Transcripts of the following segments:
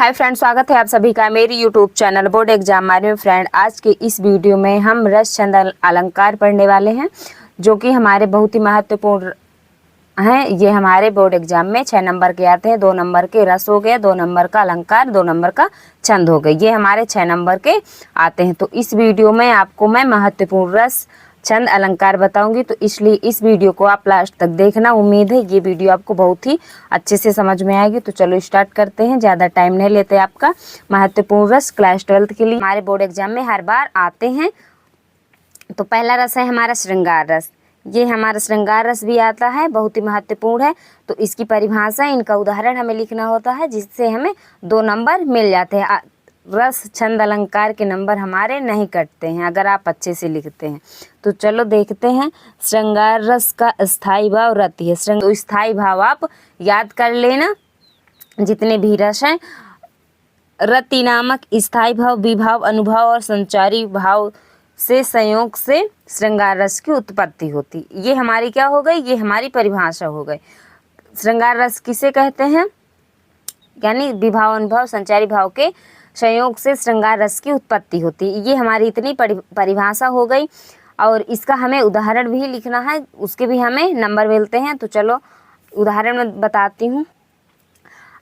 Hi friend, स्वागत है आप सभी का मेरी यूट्यूब चैनल बोर्ड एग्जाम में। फ्रेंड, आज के इस वीडियो में हम रस छंद अलंकार पढ़ने वाले हैं, जो कि हमारे बहुत ही महत्वपूर्ण हैं। ये हमारे बोर्ड एग्जाम में 6 नंबर के आते हैं। 2 नंबर के रस हो गए, 2 नंबर का अलंकार, 2 नंबर का छंद हो गए। ये हमारे 6 नंबर के आते हैं। तो इस वीडियो में आपको मैं महत्वपूर्ण रस छंद अलंकार बताऊंगी, तो इसलिए इस वीडियो को आप लास्ट तक देखना। उम्मीद है ये वीडियो आपको बहुत ही अच्छे से समझ में आएगी। तो चलो स्टार्ट करते हैं, ज़्यादा टाइम नहीं लेते आपका। महत्वपूर्ण रस क्लास 12th के लिए हमारे बोर्ड एग्जाम में हर बार आते हैं। तो पहला रस है हमारा श्रृंगार रस। ये हमारा श्रृंगार रस भी आता है, बहुत ही महत्वपूर्ण है। तो इसकी परिभाषा, इनका उदाहरण हमें लिखना होता है, जिससे हमें 2 नंबर मिल जाते हैं। रस छंद अलंकार के नंबर हमारे नहीं कटते हैं अगर आप अच्छे से लिखते हैं। तो चलो देखते हैं। श्रृंगार रस का स्थायी भाव रति है। तो स्थायी भाव आप याद कर लेना, जितने भी रस हैं। रति नामक स्थायी भाव विभाव, अनुभाव और संचारी भाव से संयोग से श्रृंगार रस की उत्पत्ति होती। ये हमारी क्या हो गई, ये हमारी परिभाषा हो गई। श्रृंगार रस किसे कहते हैं, यानी विभाव, अनुभव, संचारी भाव के संयोग से श्रृंगार रस की उत्पत्ति होती। ये हमारी इतनी परिभाषा हो गई, और इसका हमें उदाहरण भी लिखना है, उसके भी हमें नंबर मिलते हैं। तो चलो उदाहरण में बताती हूँ।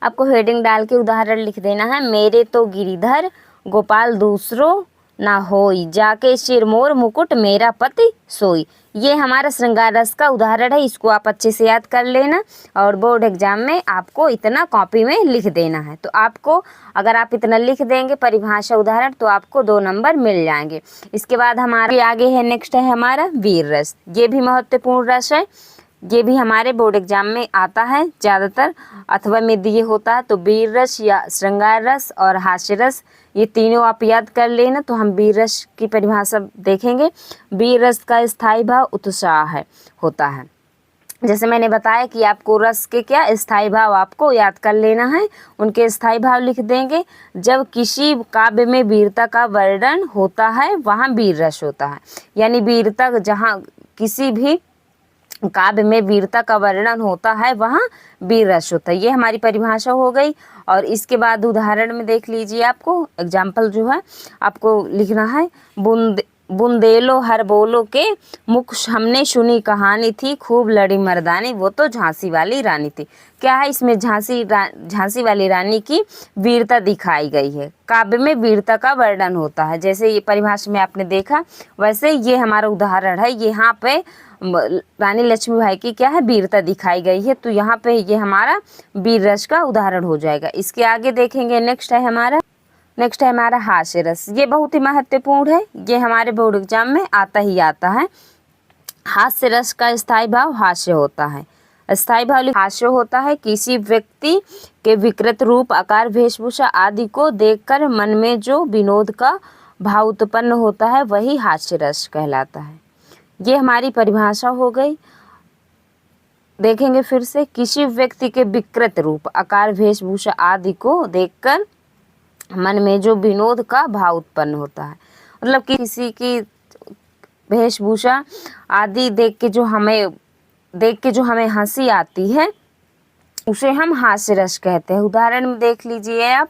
आपको हेडिंग डाल के उदाहरण लिख देना है। मेरे तो गिरिधर गोपाल दूसरो ना होई, जाके सिरमोर मुकुट मेरा पति सोई। ये हमारा श्रृंगार रस का उदाहरण है। इसको आप अच्छे से याद कर लेना, और बोर्ड एग्जाम में आपको इतना कॉपी में लिख देना है। तो आपको, अगर आप इतना लिख देंगे परिभाषा उदाहरण, तो आपको 2 नंबर मिल जाएंगे। इसके बाद हमारे आगे है, नेक्स्ट है हमारा वीर रस। ये भी महत्वपूर्ण रस है। ये भी हमारे बोर्ड एग्जाम में आता है ज़्यादातर, अथवा में दिए होता है। तो वीर रस या श्रृंगार रस और हास्य रस, ये तीनों आप याद कर लेना। तो हम वीर रस की परिभाषा देखेंगे। वीर रस का स्थायी भाव उत्साह होता है। जैसे मैंने बताया कि आपको रस के क्या स्थायी भाव आपको याद कर लेना है, उनके स्थायी भाव लिख देंगे। जब किसी काव्य में वीरता का वर्णन होता है, वहाँ वीर रस होता है। यानी वीरता, जहाँ किसी भी काव्य में वीरता का वर्णन होता है, वहाँ वीर रस होता है। ये हमारी परिभाषा हो गई। और इसके बाद उदाहरण में देख लीजिए, आपको एग्जाम्पल जो है आपको लिखना है। बुंदेलो हर बोलो के मुख हमने सुनी कहानी थी, खूब लड़ी मर्दानी वो तो झांसी वाली रानी थी। क्या है इसमें, झांसी वाली रानी की वीरता दिखाई गई है। काव्य में वीरता का वर्णन होता है, जैसे ये परिभाषा में आपने देखा, वैसे ये हमारा उदाहरण है। यहाँ पे रानी लक्ष्मीबाई की क्या है, वीरता दिखाई गई है। तो यहाँ पे ये हमारा वीर रस का उदाहरण हो जाएगा। इसके आगे देखेंगे, नेक्स्ट है हमारा हास्य रस। ये बहुत ही महत्वपूर्ण है। ये हमारे बोर्ड एग्जाम में आता ही आता है। हास्य रस का स्थायी भाव हास्य होता है। स्थायी भाव हास्य होता है, किसी व्यक्ति के विकृत रूप, आकार, वेशभूषा आदि को देखकर मन में जो विनोद का भाव उत्पन्न होता है, वही हास्य रस कहलाता है। ये हमारी परिभाषा हो गई। देखेंगे फिर से। किसी व्यक्ति के विकृत रूप, आकार, वेशभूषा आदि को देखकर मन में जो विनोद का भाव उत्पन्न होता है, मतलब कि किसी की वेशभूषा आदि देख के जो हमें हंसी आती है, उसे हम हास्य रस कहते हैं। उदाहरण में देख लीजिए आप।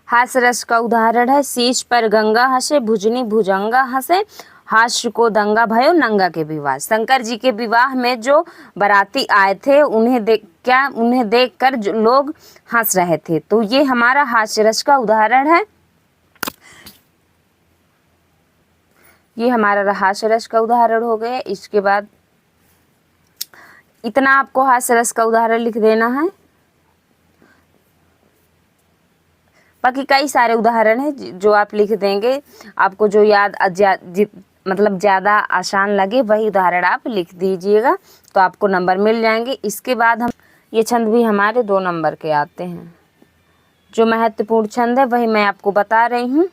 हास्य रस का उदाहरण है। शीश पर गंगा हंसे, भुजनी भुजंगा हंसे, हास्य को दंगा भयो नंगा के विवाह। शंकर जी के विवाह में जो बाराती आए थे, उन्हें देखकर जो लोग हंस रहे थे। तो ये हमारा हास्य रस का उदाहरण है। ये हमारा हास्य रस का उदाहरण हो गया। इसके बाद इतना आपको हास्य रस का उदाहरण लिख देना है। बाकी कई सारे उदाहरण हैं जो आप लिख देंगे। आपको जो मतलब ज़्यादा आसान लगे, वही उदाहरण आप लिख दीजिएगा, तो आपको नंबर मिल जाएंगे। इसके बाद हम ये छंद भी हमारे 2 नंबर के आते हैं। जो महत्वपूर्ण छंद है वही मैं आपको बता रही हूँ।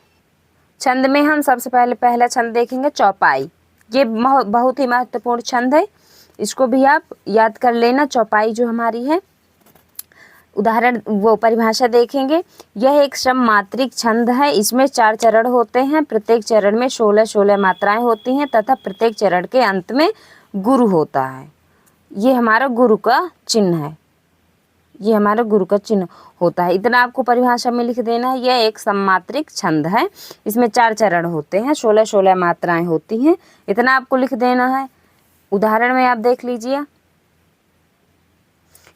छंद में हम सबसे पहला छंद देखेंगे, चौपाई। ये बहुत ही महत्वपूर्ण छंद है, इसको भी आप याद कर लेना। चौपाई जो हमारी है, उदाहरण वो परिभाषा देखेंगे। यह एक सममात्रिक छंद है। इसमें 4 चरण होते हैं। प्रत्येक चरण में 16 मात्राएं होती हैं, तथा प्रत्येक चरण के अंत में गुरु होता है। ये हमारा गुरु का चिन्ह है। ये हमारा गुरु का चिन्ह होता है। इतना आपको परिभाषा में लिख देना है। यह एक सममात्रिक छंद है, इसमें 4 चरण होते हैं, 16-16 मात्राएं होती हैं। इतना आपको लिख देना है। उदाहरण में आप देख लीजिए,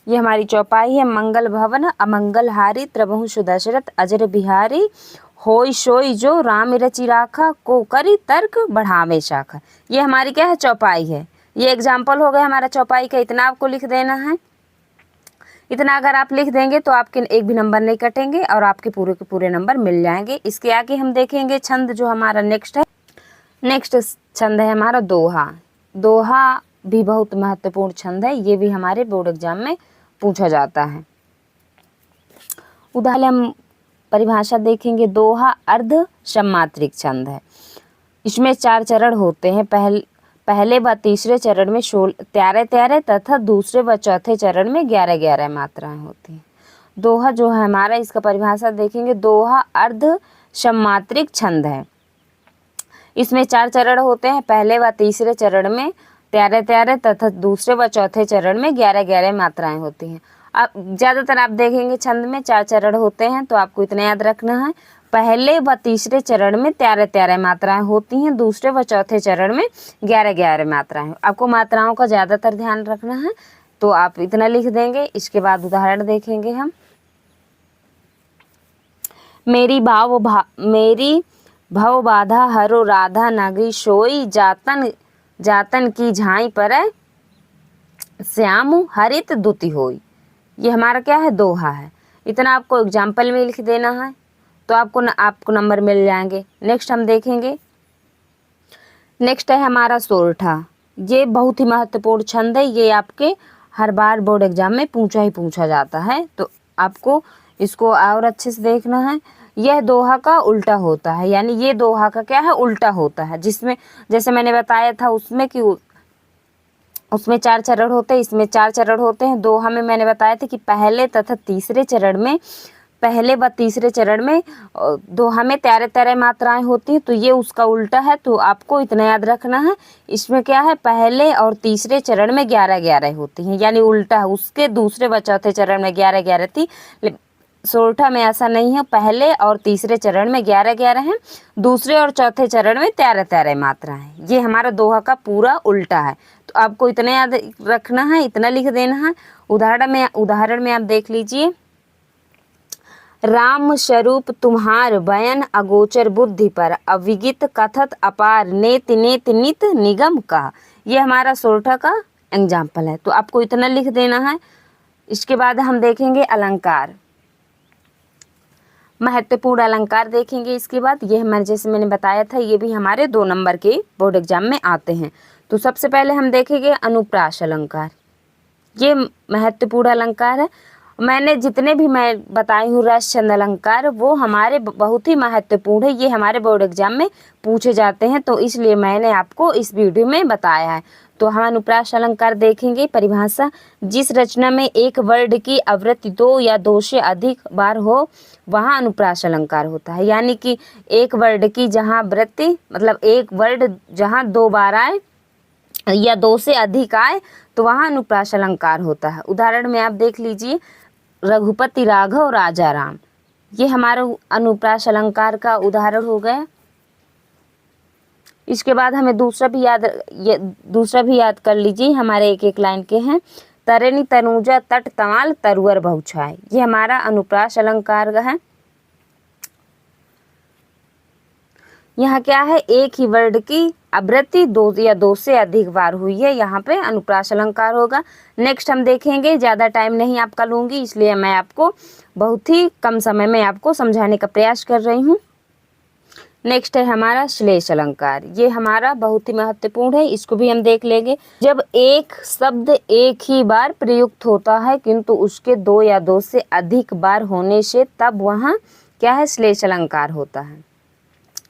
ये हमारी चौपाई है। मंगल भवन अमंगलहारी त्रिभुवन सुदशरथ अजर बिहारी होई सोई जो राम रचि राखा को करी तर्क बढ़ावे शाखा। ये हमारी क्या है, चौपाई है। ये एग्जाम्पल हो गया हमारा चौपाई का। इतना आपको लिख देना है। इतना अगर आप लिख देंगे तो आपके एक भी नंबर नहीं कटेंगे और आपके पूरे के पूरे नंबर मिल जाएंगे। इसके आगे हम देखेंगे छंद जो हमारा नेक्स्ट है। नेक्स्ट छंद है हमारा दोहा। दोहा भी बहुत महत्वपूर्ण छंद है। ये भी हमारे बोर्ड एग्जाम में पूछा जाता है। उदाहरण हम परिभाषा देखेंगे। दोहा अर्ध सममात्रिक छंद है। इसमें 4 चरण होते हैं। पहले व तीसरे चरण में 13-13 तथा दूसरे व चौथे चरण में 11-11 मात्राएं होती हैं। दोहा जो है हमारा, इसका परिभाषा देखेंगे। दोहा अर्ध सममात्रिक छंद है। इसमें 4 चरण होते हैं। पहले व तीसरे चरण में 13-13 तथा दूसरे व चौथे चरण में 11-11 मात्राएं होती हैं। अब ज़्यादातर आप देखेंगे छंद में 4 चरण होते हैं, तो आपको इतना याद रखना है। पहले व तीसरे चरण में 13-13 मात्राएं होती हैं, दूसरे व चौथे चरण में 11-11 मात्राएं। आपको मात्राओं का ज़्यादातर ध्यान रखना है, तो आप इतना लिख देंगे। इसके बाद उदाहरण देखेंगे हम। मेरी भव बाधा हरो राधा नगरी सोई जातन की झाई पर श्याम हरित दुति होई। ये हमारा क्या है, दोहा है। इतना आपको एग्जाम्पल में लिख देना है, तो आपको नंबर मिल जाएंगे। नेक्स्ट हम देखेंगे। नेक्स्ट है हमारा सोरठा। ये बहुत ही महत्वपूर्ण छंद है। ये आपके हर बार बोर्ड एग्जाम में पूछा जाता है, तो आपको इसको और अच्छे से देखना है। यह दोहा का उल्टा होता है, यानी ये दोहा का क्या है, उल्टा होता है। जिसमें जैसे मैंने बताया था उसमें कि उसमें 4 चरण होते हैं, इसमें 4 चरण होते हैं। दोहा में मैंने बताया था कि पहले व तीसरे चरण में दोहा में 13-13 मात्राएं होती हैं, तो ये उसका उल्टा है। तो आपको इतना याद रखना है। इसमें क्या है, पहले और तीसरे चरण में 11-11 होती हैं, यानी उल्टा है। उसके दूसरे व चौथे चरण में 11-11 थी। सोरठा में ऐसा नहीं है। पहले और तीसरे चरण में 11-11 है, दूसरे और चौथे चरण में 13-13 मात्रा है। ये हमारा दोहा का पूरा उल्टा है। तो आपको इतना याद रखना है, इतना लिख देना है। उदाहरण में आप देख लीजिए। राम स्वरूप तुम्हार बयन अगोचर बुद्धि पर अविगित कथत अपार नेत नेत नित निगम का। ये हमारा सोरठा का एग्जाम्पल है, तो आपको इतना लिख देना है। इसके बाद हम देखेंगे अलंकार। महत्वपूर्ण अलंकार देखेंगे। इसके बाद ये हमारे, जैसे मैंने बताया था, ये भी हमारे 2 नंबर के बोर्ड एग्जाम में आते हैं। तो सबसे पहले हम देखेंगे अनुप्रास अलंकार। ये महत्वपूर्ण अलंकार है। मैंने जितने भी मैं बताई हूँ रस छंद अलंकार, वो हमारे बहुत ही महत्वपूर्ण है। ये हमारे बोर्ड एग्जाम में पूछे जाते हैं, तो इसलिए मैंने आपको इस वीडियो में बताया है। तो हम अनुप्रास अलंकार देखेंगे। परिभाषा। जिस रचना में एक वर्ड की आवृत्ति 2 या 2 से अधिक बार हो वहाँ अनुप्रास अलंकार होता है। यानी कि एक वर्ड की जहाँ आवृत्ति, मतलब एक वर्ड जहाँ 2 बार आए या 2 से अधिक आए, तो वहाँ अनुप्रास अलंकार होता है। उदाहरण में आप देख लीजिए। रघुपति राघव राजा राम। ये हमारा अनुप्रास अलंकार का उदाहरण हो गया। इसके बाद हमें दूसरा भी याद कर लीजिए। हमारे एक लाइन के हैं। तरेनी तनुजा तट तमाल तरुअर बहुछाए। ये हमारा अनुप्रास अलंकार है। यहाँ क्या है, एक ही वर्ड की आवृत्ति 2 या 2 से अधिक बार हुई है, यहाँ पे अनुप्रास अलंकार होगा। नेक्स्ट हम देखेंगे। ज़्यादा टाइम नहीं आपका लूँगी, इसलिए मैं आपको बहुत ही कम समय में आपको समझाने का प्रयास कर रही हूँ। नेक्स्ट है हमारा श्लेष अलंकार। ये हमारा बहुत ही महत्वपूर्ण है, इसको भी हम देख लेंगे। जब एक शब्द एक ही बार प्रयुक्त होता है किंतु उसके 2 या 2 से अधिक बार होने से तब वहाँ क्या है, श्लेष अलंकार होता है।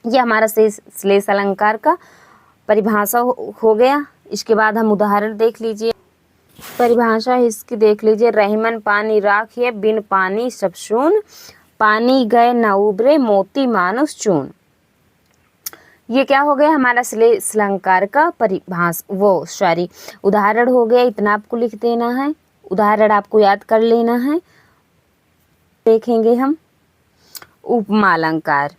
ये हमारा श्लेष अलंकार का परिभाषा हो गया। इसके बाद हम उदाहरण देख लीजिए। परिभाषा इसकी देख लीजिए। रहीमन पानी राखिए बिन पानी सब सून, पानी गए न उबरे मोती मानुष चून। ये क्या हो गया, हमारा श्लेष अलंकार का उदाहरण हो गया। इतना आपको लिख देना है। उदाहरण आपको याद कर लेना है। देखेंगे हम उपमा अलंकार,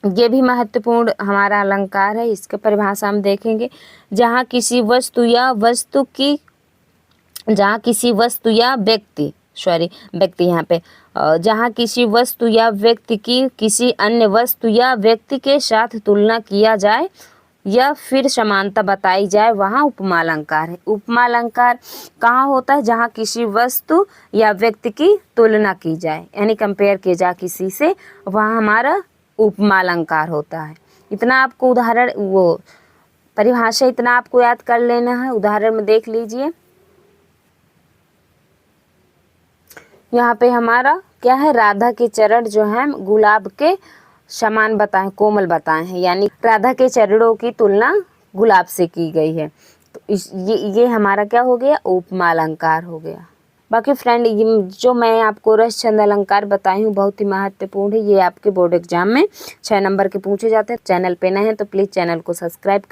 ये भी महत्वपूर्ण हमारा अलंकार है। इसके परिभाषा हम देखेंगे। जहाँ किसी वस्तु या व्यक्ति यहाँ पे जहाँ किसी वस्तु या व्यक्ति की किसी अन्य वस्तु या व्यक्ति के साथ तुलना किया जाए या फिर समानता बताई जाए, वहाँ उपमा अलंकार है। उपमा अलंकार कहाँ होता है? जहाँ किसी वस्तु या व्यक्ति की तुलना की जाए, यानी कंपेयर किया जाए किसी से, वहाँ हमारा उपमा अलंकार होता है। इतना आपको उदाहरण परिभाषा इतना आपको याद कर लेना है। उदाहरण में देख लीजिए। यहाँ पे हमारा क्या है? राधा के चरण जो हैं गुलाब के समान बताए, कोमल बताए हैं, यानी राधा के चरणों की तुलना गुलाब से की गई है। तो ये हमारा क्या हो गया? उपमा अलंकार हो गया। बाकी फ्रेंड, ये जो मैं आपको रस छंद अलंकार बताई हूँ बहुत ही महत्वपूर्ण है। ये आपके बोर्ड एग्जाम में 6 नंबर के पूछे जाते हैं। चैनल पे नए हैं तो प्लीज़ चैनल को सब्सक्राइब